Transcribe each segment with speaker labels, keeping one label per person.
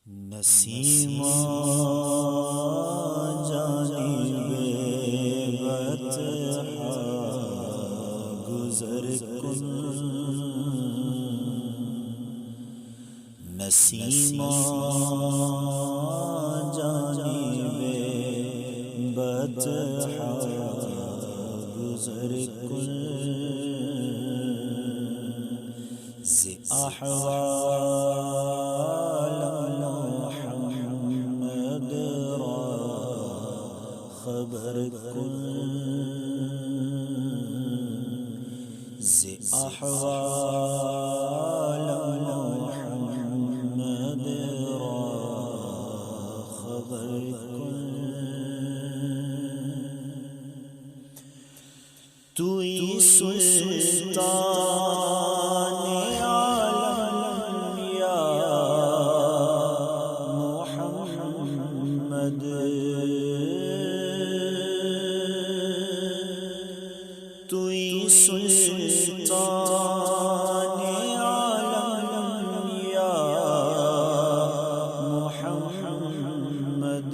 Speaker 1: نسیما جانب بطحا گزر کن نسیما جانب بطحا گزر کن ز احوال محمد را خبر کن ز احوال محمد را خبر کن توئی سلطان عالم یا محمد توئی سلطان عالم یا محمد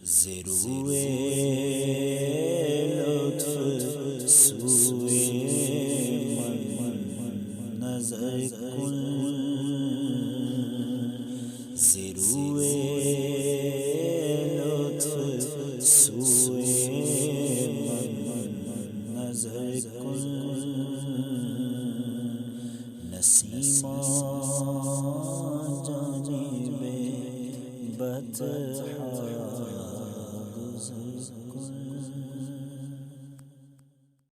Speaker 1: زروے لطف سوئے من نظر کن زروے لطف سوئے من نظر کن نسیما جانب بطحا